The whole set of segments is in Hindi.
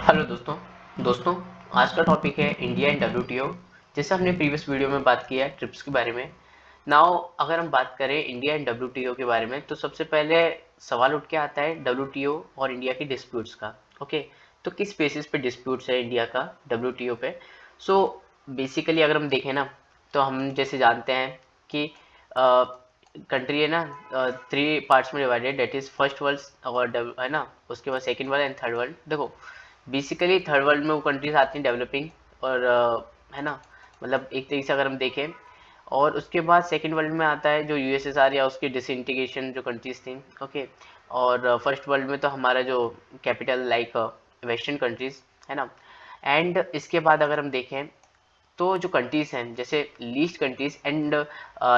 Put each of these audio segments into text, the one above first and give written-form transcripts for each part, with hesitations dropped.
हेलो दोस्तों आज का टॉपिक है इंडिया एंड डब्ल्यूटीओ। जैसे हमने प्रीवियस वीडियो में बात किया है ट्रिप्स के बारे में। नाउ अगर हम बात करें इंडिया एंड डब्ल्यूटीओ के बारे में तो सबसे पहले सवाल उठ के आता है डब्ल्यूटीओ और इंडिया की डिस्प्यूट्स का। ओके, तो किस बेसिस पे डिस्प्यूट्स है इंडिया का डब्ल्यूटीओ पे। सो बेसिकली अगर हम देखें ना तो हम जैसे जानते हैं कि कंट्री है ना, 3 पार्ट्स में divided, that is first world और है ना, उसके बाद second world and third world. देखो बेसिकली थर्ड वर्ल्ड में वो कंट्रीज आती हैं डेवलपिंग और है ना, मतलब एक तरीके से अगर हम देखें। और उसके बाद सेकंड वर्ल्ड में आता है जो यूएसएसआर या उसकी डिसइंटीग्रेशन जो कंट्रीज थी। ओके, और फर्स्ट वर्ल्ड में तो हमारा जो कैपिटल लाइक वेस्टर्न कंट्रीज है ना। एंड इसके बाद अगर हम देखें तो जो कंट्रीज हैं जैसे least countries and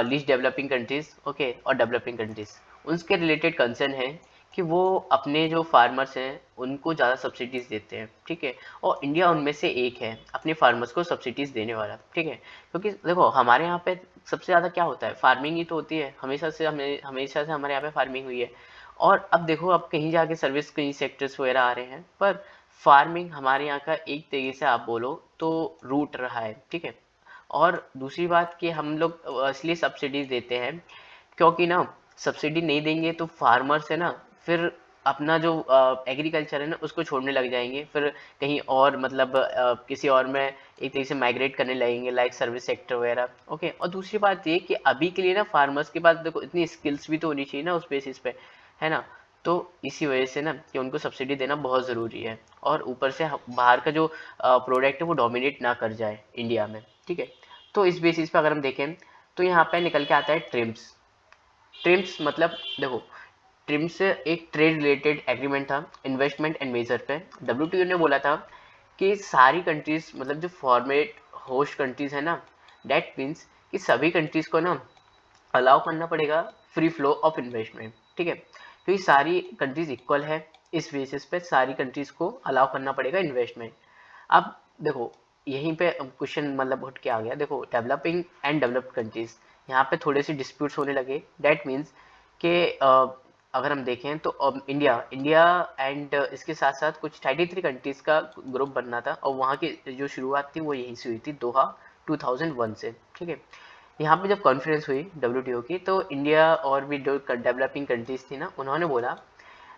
least developing countries, okay, और डेवलपिंग कंट्रीज, उनके रिलेटेड कंसर्न है कि वो अपने जो फार्मर्स हैं उनको ज़्यादा सब्सिडीज देते हैं, ठीक है। और इंडिया उनमें से एक है अपने फार्मर्स को सब्सिडीज देने वाला, ठीक है। क्योंकि देखो हमारे यहाँ पे सबसे ज़्यादा क्या होता है, फार्मिंग ही तो होती है, हमेशा से हमारे यहाँ पे फार्मिंग हुई है। और अब देखो अब कहीं जाके सर्विस कई सेक्टर्स वगैरह आ रहे हैं, पर फार्मिंग हमारे यहाँ का एक तरीके से आप बोलो तो रूट रहा है, ठीक है। और दूसरी बात कि हम लोग इसलिए सब्सिडीज देते हैं क्योंकि ना सब्सिडी नहीं देंगे तो फार्मर्स है ना, फिर अपना जो एग्रीकल्चर है ना उसको छोड़ने लग जाएंगे, फिर कहीं और मतलब किसी और में एक तरीके से माइग्रेट करने लगेंगे लाइक सर्विस सेक्टर वगैरह। ओके, और दूसरी बात ये कि अभी के लिए ना फार्मर्स के पास देखो इतनी स्किल्स भी तो होनी चाहिए ना उस बेसिस पे, है ना। तो इसी वजह से ना कि उनको सब्सिडी देना बहुत ज़रूरी है, और ऊपर से बाहर का जो प्रोडक्ट है वो डोमिनेट ना कर जाए इंडिया में, ठीक है। तो इस बेसिस पे अगर हम देखें तो यहाँ पे निकल के आता है ट्रिम्स। ट्रिम्स मतलब देखो, ट्रिम्स एक ट्रेड रिलेटेड एग्रीमेंट था इन्वेस्टमेंट एंड मेजर पे। डब्ल्यूटीओ ने बोला था कि सारी कंट्रीज मतलब जो फॉर्मेट होस्ट कंट्रीज है ना, दैट मीन्स कि सभी कंट्रीज को ना अलाउ करना पड़ेगा फ्री फ्लो ऑफ इन्वेस्टमेंट, ठीक है। क्योंकि सारी कंट्रीज इक्वल है, इस बेसिस पे सारी कंट्रीज को अलाउ करना पड़ेगा इन्वेस्टमेंट। अब देखो यहीं पे क्वेश्चन मतलब उठ के आ गया, देखो डेवलपिंग एंड डेवलप्ड कंट्रीज यहाँ पे थोड़े से डिस्प्यूट्स होने लगे। दैट मीन्स कि अगर हम देखें तो इंडिया इंडिया एंड इसके साथ साथ कुछ 33 कंट्रीज का ग्रुप बनना था, और वहाँ की जो शुरुआत थी वो यहीं से हुई थी, दोहा 2001 से, ठीक है। यहाँ पे जब कॉन्फ्रेंस हुई डब्ल्यूटीओ की तो इंडिया और भी जो डेवलपिंग कंट्रीज थी ना, उन्होंने बोला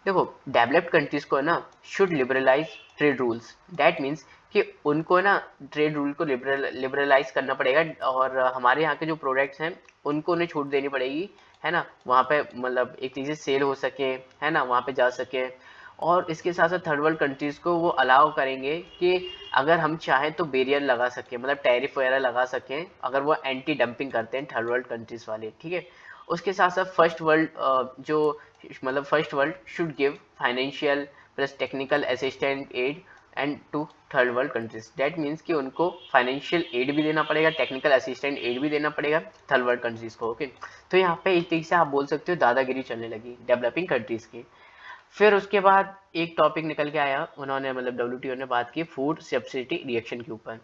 देखो डेवलप्ड कंट्रीज को ना should liberalise trade rules. That means कि उनको ना ट्रेड रूल को लिबरलाइज करना पड़ेगा, और हमारे यहाँ के जो प्रोडक्ट्स हैं उनको उन्हें छूट देनी पड़ेगी, है ना। वहाँ पे मतलब एक चीज़ सेल हो सके, है ना, वहाँ पे जा सके। और इसके साथ साथ थर्ड वर्ल्ड कंट्रीज को वो अलाउ करेंगे कि अगर हम चाहें तो बैरियर लगा सकें, मतलब टैरिफ वगैरह लगा सकें अगर वो एंटी डंपिंग करते हैं थर्ड वर्ल्ड कंट्रीज वाले, ठीक है। उसके साथ साथ फर्स्ट वर्ल्ड जो मतलब first world should give financial plus technical assistant aid and to third world countries. That means कि उनको फाइनेंशियल एड भी देना पड़ेगा, टेक्निकल असिस्टेंट एड भी देना पड़ेगा थर्ड वर्ल्ड कंट्रीज को, ओके। तो यहाँ पे एक तरीके से आप बोल सकते हो दादागिरी चलने लगी डेवलपिंग कंट्रीज की। फिर उसके बाद एक टॉपिक निकल के आया, उन्होंने मतलब डब्ल्यूटीओ ने बात की फूड सब्सिडी रिएक्शन के ऊपर।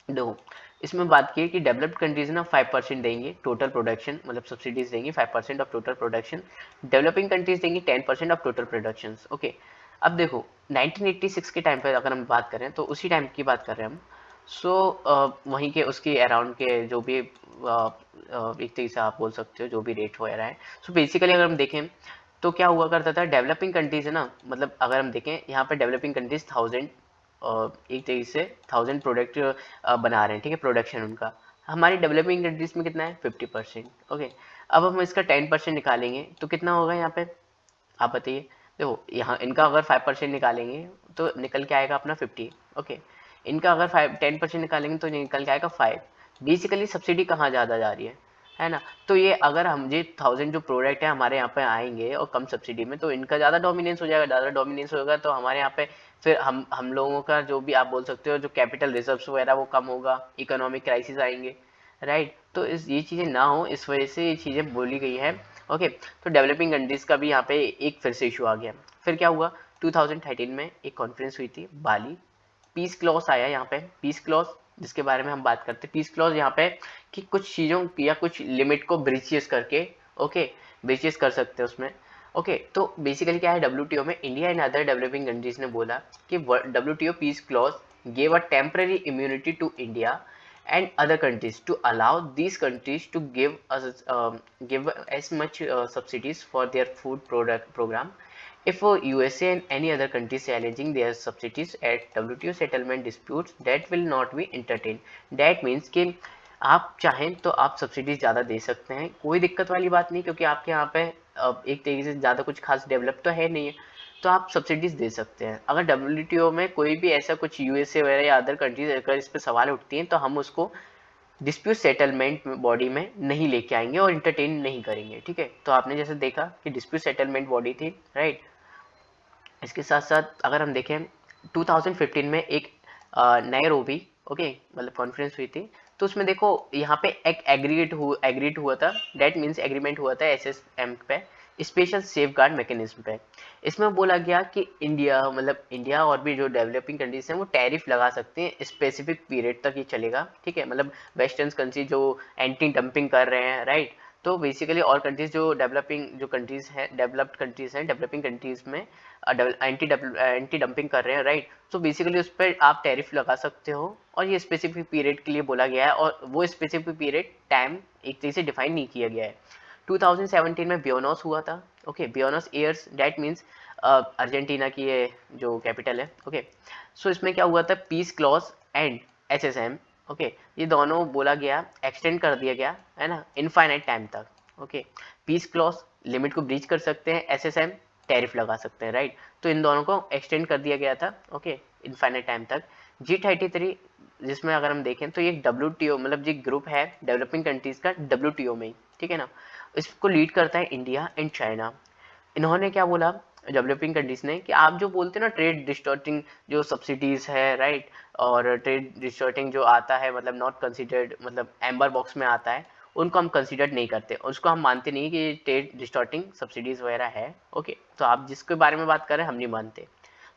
देखो इसमें बात की कि डेवलप्ड कंट्रीज ना 5% देंगे टोटल प्रोडक्शन, मतलब सब्सिडीज देंगी 5% of total production. Developing countries देंगी 10% ऑफ टोटल प्रोडक्शन, ओके। अब देखो 1986 के टाइम पे अगर हम बात करें तो उसी टाइम की बात कर रहे हैं हम। सो वहीं के उसके अराउंड के जो भी एक तरीके से आप बोल सकते हो जो भी रेट वगैरह है। सो बेसिकली अगर हम देखें तो क्या हुआ करता था, डेवलपिंग कंट्रीज है ना, मतलब अगर हम देखें यहाँ पे डेवलपिंग कंट्रीज 1000 एक तरीके से 1000 प्रोडक्ट बना रहे हैं, ठीक है, प्रोडक्शन उनका। हमारी डेवलपिंग कंट्रीज में कितना है 50%, ओके। अब हम इसका 10% निकालेंगे तो कितना होगा यहाँ पे, आप बताइए। देखो यहाँ इनका अगर 5% निकालेंगे तो निकल के आएगा अपना 50, ओके। इनका अगर 10% निकालेंगे तो निकल के आएगा 5। बेसिकली सब्सिडी कहाँ ज़्यादा जा रही है ना। तो ये अगर हम ये 1000 जो प्रोडक्ट है हमारे यहाँ पे आएंगे और कम सब्सिडी में तो इनका ज़्यादा डोमिनेंस हो जाएगा, ज़्यादा डोमिनेंस होगा तो हमारे यहाँ पे फिर हम लोगों का जो भी आप बोल सकते हो जो कैपिटल रिजर्व्स वगैरह वो कम होगा, इकोनॉमिक क्राइसिस आएंगे, राइट। तो इस ये चीज़ें ना हो इस वजह से ये चीज़ें बोली गई हैं, ओके। तो डेवलपिंग कंट्रीज़ का भी यहाँ पे एक फिर से इशू आ गया। फिर क्या हुआ 2013 में एक कॉन्फ्रेंस हुई थी बाली, पीस क्लॉज आया यहाँ पे, पीस क्लॉज जिसके बारे में हम बात करते हैं। पीस क्लॉज यहाँ पे कि कुछ चीज़ों या कुछ लिमिट को ब्रीचेस करके, ओके, ब्रीचेस कर सकते हैं उसमें। ओके तो बेसिकली क्या है डब्ल्यूटीओ में, India and other developing countries ने बोला कि WTO peace clause gave a temporary immunity to India and other countries to allow these countries to give as much subsidies for their food product program. If USA and any other country challenging their subsidies at WTO settlement disputes, that will not be entertained. That means कि आप चाहें तो आप सब्सिडीज ज़्यादा दे सकते हैं, कोई दिक्कत वाली बात नहीं, क्योंकि आपके यहाँ पे एक तरीके से ज़्यादा कुछ खास डेवलप तो है नहीं है, तो आप सब्सिडीज दे सकते हैं। अगर डब्ल्यूटीओ में कोई भी ऐसा कुछ यूएसए वगैरह या अदर कंट्रीज अगर इस पर सवाल उठती हैं तो हम उसको डिस्प्यूट सेटलमेंट बॉडी में नहीं लेके आएंगे और इंटरटेन नहीं करेंगे, ठीक है। तो आपने जैसे देखा कि डिस्प्यूट सेटलमेंट बॉडी थी, राइट। इसके साथ साथ अगर हम देखें 2015 में एक नैरोबी ओके मतलब कॉन्फ्रेंस हुई थी, तो उसमें देखो यहाँ पे एक एग्रीड हुआ था, डेट मीन्स एग्रीमेंट हुआ था एसएसएम पे, स्पेशल सेफ गार्ड मैकेनिज्म पे। इसमें बोला गया कि इंडिया और भी जो डेवलपिंग कंट्रीज हैं वो टैरिफ लगा सकते हैं, स्पेसिफिक पीरियड तक ये चलेगा, ठीक है। मतलब वेस्टर्न कंट्री जो एंटी डंपिंग कर रहे हैं, राइट। तो बेसिकली और कंट्रीज जो डेवलप्ड कंट्रीज हैं डेवलपिंग कंट्रीज में एंटी डंपिंग कर रहे हैं, राइट। तो बेसिकली उस पर आप टैरिफ लगा सकते हो और ये स्पेसिफिक पीरियड के लिए बोला गया है, और वो स्पेसिफिक पीरियड टाइम एक तरीके से डिफाइन नहीं किया गया है। 2017 में ब्यूनॉस हुआ था, okay Buenos Aires, that means Argentina की ये जो कैपिटल है, ओके। सो इसमें क्या हुआ था, peace clause and SSM, okay ये दोनों बोला गया एक्सटेंड कर दिया गया है ना इनफाइनाइट टाइम तक, ओके। पीस क्लॉज लिमिट को ब्रीच कर सकते हैं, एसएसएम टैरिफ लगा सकते हैं, राइट। तो इन दोनों को एक्सटेंड कर दिया गया था, ओके इनफाइनाइट टाइम तक। G33 जिसमें अगर हम देखें तो ये डब्ल्यूटीओ मतलब जो ग्रुप है डेवलपिंग कंट्रीज का डब्ल्यूटीओ में, ठीक है ना। इसको लीड करता है इंडिया एंड चाइना। इन्होंने क्या बोला डेवलपिंग कंट्रीज ने कि आप जो बोलते हैं ना ट्रेड डिस्टॉर्टिंग जो सब्सिडीज है, राइट, और ट्रेड डिस्टॉर्टिंग जो आता है मतलब नॉट कंसिडर्ड मतलब एम्बर बॉक्स में आता है, उनको हम कंसिडर नहीं करते, उसको हम मानते नहीं कि ट्रेड डिस्टॉर्टिंग सब्सिडीज वगैरह है, ओके। तो आप जिसके बारे में बात कर रहे हैं हम नहीं मानते।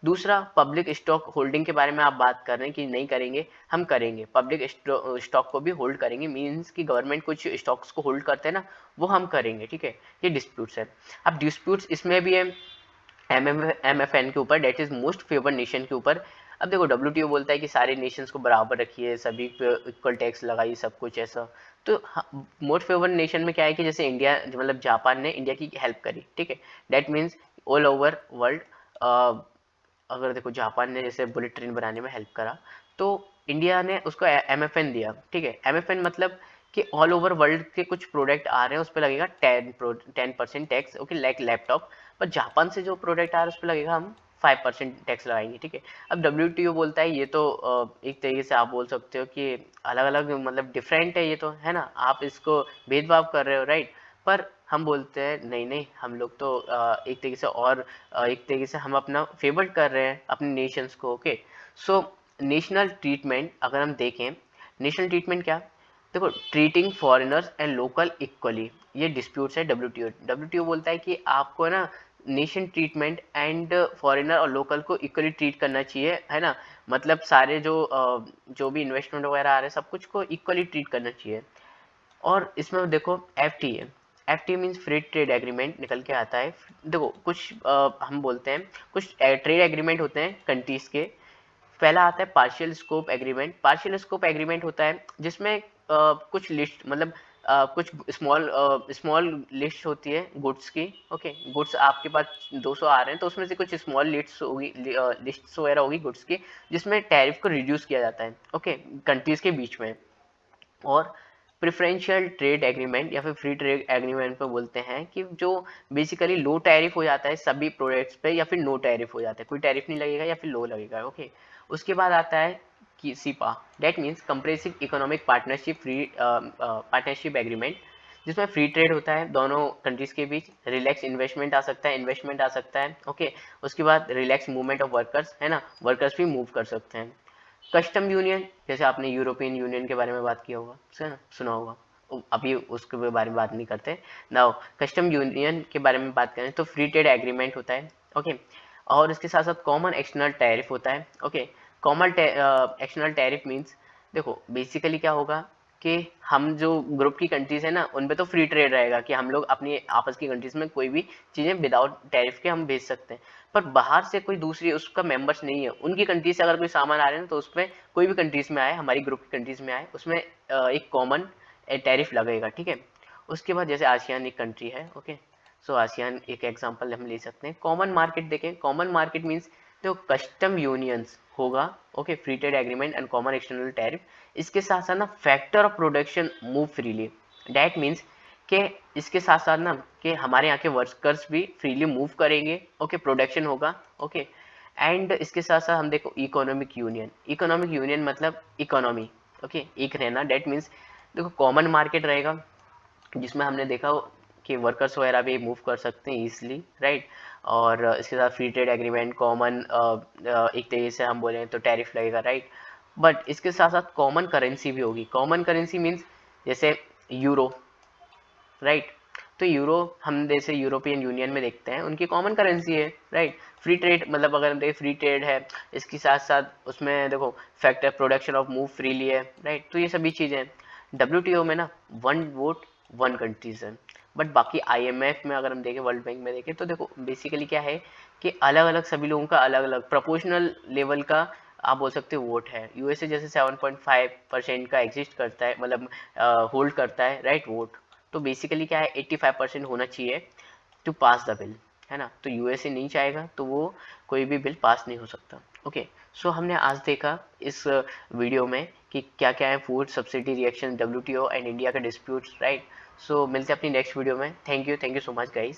दूसरा पब्लिक स्टॉक होल्डिंग के बारे में आप बात कर रहे हैं कि नहीं करेंगे, हम करेंगे, पब्लिक स्टॉक को भी होल्ड करेंगे, मीन्स कि गवर्नमेंट कुछ स्टॉक्स को होल्ड करते हैं ना, वो हम करेंगे, ठीक है। ये डिस्प्यूट्स है। अब डिस्प्यूट्स इसमें भी है MFN के ऊपर, that is most favoured nation के ऊपर। अब देखो डब्ल्यूटीओ बोलता है कि सारे नेशंस को बराबर रखिए, सभी पे इक्वल टैक्स लगाइए, सब कुछ ऐसा। तो मोस्ट फेवर्ड नेशन में क्या है कि जैसे इंडिया मतलब जापान ने इंडिया की हेल्प करी, ठीक है। That means all over world अगर देखो जापान ने जैसे बुलेट ट्रेन बनाने में हेल्प करा, तो इंडिया ने उसको MFN दिया, ठीक है। MFN मतलब कि ऑल ओवर वर्ल्ड के कुछ प्रोडक्ट आ रहे हैं उस पर लगेगा 10% टैक्स, ओके लाइक लैपटॉप। पर जापान से जो प्रोडक्ट आ रहा है उस पर लगेगा हम 5% टैक्स लगाएंगे, ठीक है। अब WTO बोलता है ये तो एक तरीके से आप बोल सकते हो कि अलग अलग मतलब डिफरेंट है, ये तो है ना, आप इसको भेदभाव कर रहे हो, राइट। पर हम बोलते हैं नहीं नहीं, हम लोग तो एक तरीके से और एक तरीके से हम अपना फेवर कर रहे हैं अपने नेशंस को, ओके। सो नेशनल ट्रीटमेंट अगर हम देखें, नेशनल ट्रीटमेंट क्या, देखो treating foreigners and local equally, ये डिस्प्यूट्स है डब्ल्यूटीओ बोलता है कि आपको ना नेशन ट्रीटमेंट एंड फॉरेनर और लोकल को इक्वली ट्रीट करना चाहिए, है ना। मतलब सारे जो भी इन्वेस्टमेंट वगैरह आ रहे हैं सब कुछ को इक्वली ट्रीट करना चाहिए। और इसमें देखो FTA, FTA means free trade agreement निकल के आता है। देखो कुछ हम बोलते हैं कुछ ट्रेड एग्रीमेंट होते हैं कंट्रीज के। पहला आता है partial scope agreement. Partial scope agreement होता है जिसमें कुछ लिस्ट मतलब कुछ स्मॉल लिस्ट होती है गुड्स की, ओके। गुड्स आपके पास 200 आ रहे हैं तो उसमें से कुछ स्मॉल लिस्ट होगी, लिस्ट वगैरह होगी गुड्स की, जिसमें टैरिफ को रिड्यूस किया जाता है, ओके कंट्रीज के बीच में। और प्रेफरेंशियल ट्रेड एग्रीमेंट या फिर फ्री ट्रेड एग्रीमेंट पे बोलते हैं कि जो बेसिकली लो टैरिफ हो जाता है सभी प्रोडक्ट्स पे, या फिर नो टैरिफ हो जाता है, कोई टैरिफ नहीं लगेगा या फिर लो लगेगा, ओके। उसके बाद आता है कि cepa, that means compressive economic partnership agreement, जिसमें फ्री ट्रेड होता है दोनों कंट्रीज के बीच, रिलैक्स इन्वेस्टमेंट आ सकता है, इन्वेस्टमेंट आ सकता है, ओके। उसके बाद रिलैक्स मूवमेंट ऑफ वर्कर्स, है ना, वर्कर्स भी मूव कर सकते हैं। कस्टम यूनियन, जैसे आपने यूरोपियन यूनियन के बारे में बात किया होगा, है ना, सुना होगा, अभी उसके बारे में बात नहीं करते नाउ। कस्टम यूनियन के बारे में बात करें तो फ्री ट्रेड एग्रीमेंट होता है, ओके। और इसके साथ साथ कॉमन एक्सटर्नल टैरिफ होता है, okay. Common external tariff means देखो बेसिकली क्या होगा कि हम जो ग्रुप की कंट्रीज है ना उन पे तो फ्री ट्रेड रहेगा कि हम लोग अपनी आपस की कंट्रीज में कोई भी चीज़ें विदाउट टैरिफ के हम भेज सकते हैं। पर बाहर से कोई दूसरी उसका मेंबर्स नहीं है, उनकी कंट्रीज से अगर कोई सामान आ रहे हैं तो उसमें कोई भी कंट्रीज में आए, हमारी ग्रुप की कंट्रीज में आए, उसमें एक कॉमन टैरिफ लगेगा, ठीक है। उसके बाद जैसे आसियान एक कंट्री है, ओके, सो आसियान एक एग्जांपल हम ले सकते हैं। कॉमन मार्केट देखें, कॉमन मार्केट मीन्स तो कस्टम यूनियंस होगा, okay, free trade agreement and common external tariff. इसके साथ साथ ना factor of production move freely, that means कि इसके साथ साथ ना कि हमारे यहाँ के वर्कर्स भी फ्रीली मूव करेंगे, ओके, प्रोडक्शन होगा, ओके। एंड इसके साथ साथ हम देखो इकोनॉमिक यूनियन, इकोनॉमिक यूनियन मतलब इकोनॉमी, ओके, एक रहना, डैट मीन्स देखो कॉमन मार्केट रहेगा जिसमें हमने देखा कि वर्कर्स वगैरह भी मूव कर सकते हैं ईजिली, राइट। और इसके साथ फ्री ट्रेड एग्रीमेंट, कॉमन एक तरीके से हम बोलें तो टैरिफ लगेगा, राइट। बट इसके साथ साथ कॉमन करेंसी भी होगी। कॉमन करेंसी मीन्स जैसे यूरो, राइट। तो यूरो हम जैसे यूरोपियन यूनियन में देखते हैं उनकी कॉमन करेंसी है, राइट। फ्री ट्रेड मतलब अगर हम देखें फ्री ट्रेड है, इसके साथ साथ उसमें देखो factor production of move freely है, राइट। तो ये सभी चीज़ें हैं। डब्ल्यूटीओ में ना वन वोट वन कंट्रीज है। बट बाकी आईएमएफ में अगर हम देखें, वर्ल्ड बैंक में देखें तो देखो बेसिकली क्या है कि अलग अलग सभी लोगों का अलग अलग प्रोपोर्शनल लेवल का आप बोल सकते हो वोट है। यूएसए जैसे 7.5% का एग्जिस्ट करता है, मतलब होल्ड करता है, राइट, वोट। तो बेसिकली क्या है 85% होना चाहिए टू पास द बिल, है ना। तो यूएसए नहीं चाहेगा तो वो कोई भी बिल पास नहीं हो सकता, ओके। सो हमने आज देखा इस वीडियो में कि क्या क्या है food subsidy reaction, WTO and India का डिस्प्यूट्स, राइट। सो मिलते हैं अपनी नेक्स्ट वीडियो में। Thank you so much guys.